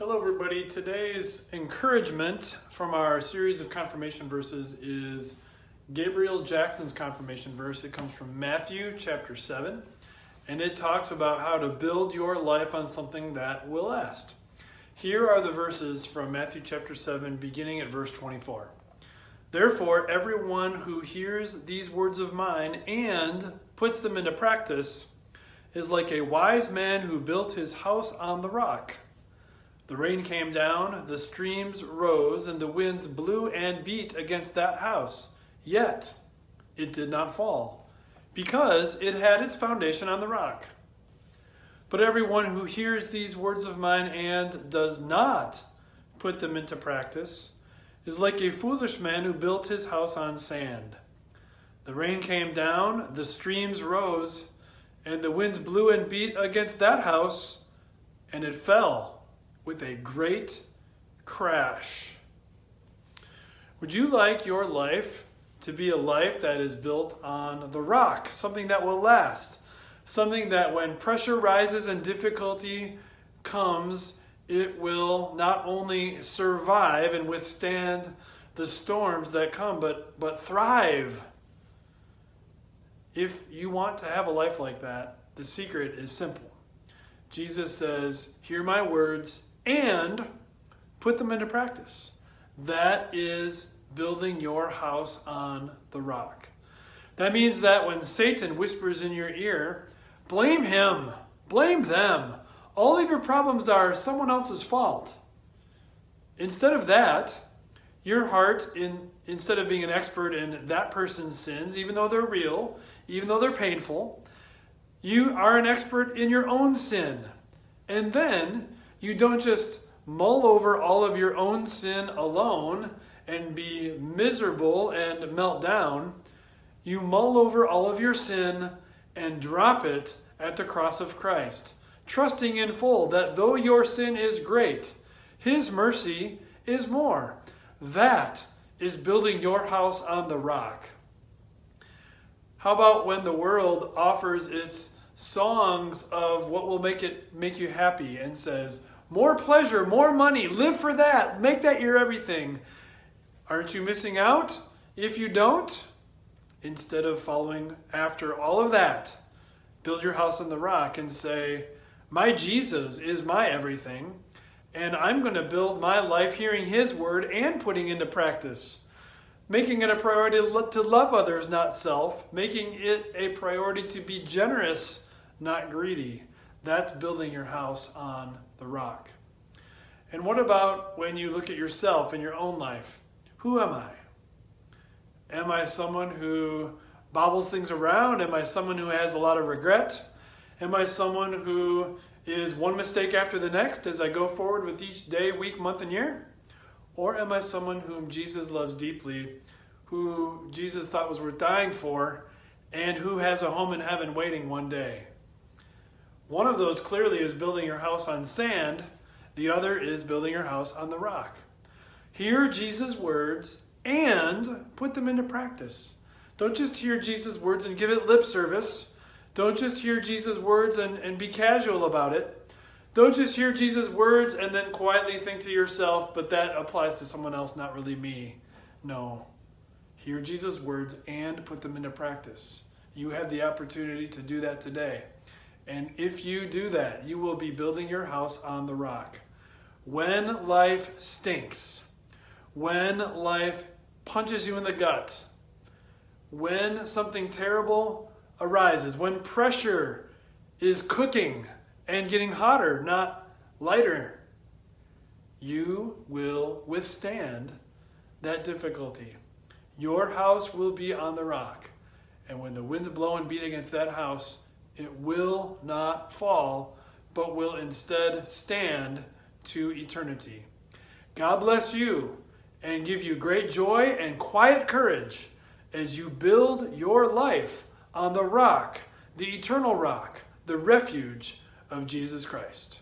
Hello everybody. Today's encouragement from our series of confirmation verses is Gabrielle Jackson's confirmation verse. It comes from Matthew chapter 7, and it talks about how to build your life on something that will last. Here are the verses from Matthew chapter 7, beginning at verse 24. Therefore, everyone who hears these words of mine and puts them into practice is like a wise man who built his house on the rock. The rain came down, the streams rose, and the winds blew and beat against that house. Yet it did not fall, because it had its foundation on the rock. But everyone who hears these words of mine and does not put them into practice is like a foolish man who built his house on sand. The rain came down, the streams rose, and the winds blew and beat against that house, and it fell with a great crash. Would you like your life to be a life that is built on the rock, something that will last, something that when pressure rises and difficulty comes, it will not only survive and withstand the storms that come, but thrive? If you want to have a life like that, the secret is simple. Jesus says, hear my words and put them into practice. That is building your house on the rock. That means that when Satan whispers in your ear, blame him, blame them. All of your problems are someone else's fault. Instead of that, your heart, instead of being an expert in that person's sins, even though they're real, even though they're painful, you are an expert in your own sin. And then you don't just mull over all of your own sin alone and be miserable and melt down. You mull over all of your sin and drop it at the cross of Christ, trusting in full that though your sin is great, His mercy is more. That is building your house on the rock. How about when the world offers its songs of what will make you happy and says, more pleasure, more money, live for that, make that your everything? Aren't you missing out if you don't? Instead of following after all of that, build your house on the rock and say, my Jesus is my everything, and I'm going to build my life hearing His word and putting into practice. Making it a priority to love others, not self. Making it a priority to be generous, not greedy. That's building your house on the rock. And what about when you look at yourself in your own life? Who am I? Am I someone who bobbles things around? Am I someone who has a lot of regret? Am I someone who is one mistake after the next as I go forward with each day, week, month, and year? Or am I someone whom Jesus loves deeply, who Jesus thought was worth dying for, and who has a home in heaven waiting one day? One of those clearly is building your house on sand. The other is building your house on the rock. Hear Jesus' words and put them into practice. Don't just hear Jesus' words and give it lip service. Don't just hear Jesus' words and be casual about it. Don't just hear Jesus' words and then quietly think to yourself, but that applies to someone else, not really me. No. Hear Jesus' words and put them into practice. You have the opportunity to do that today. And if you do that, you will be building your house on the rock. When life stinks, when life punches you in the gut, when something terrible arises, when pressure is cooking and getting hotter, not lighter, you will withstand that difficulty. Your house will be on the rock. And when the winds blow and beat against that house, it will not fall, but will instead stand to eternity. God bless you and give you great joy and quiet courage as you build your life on the rock, the eternal rock, the refuge of Jesus Christ.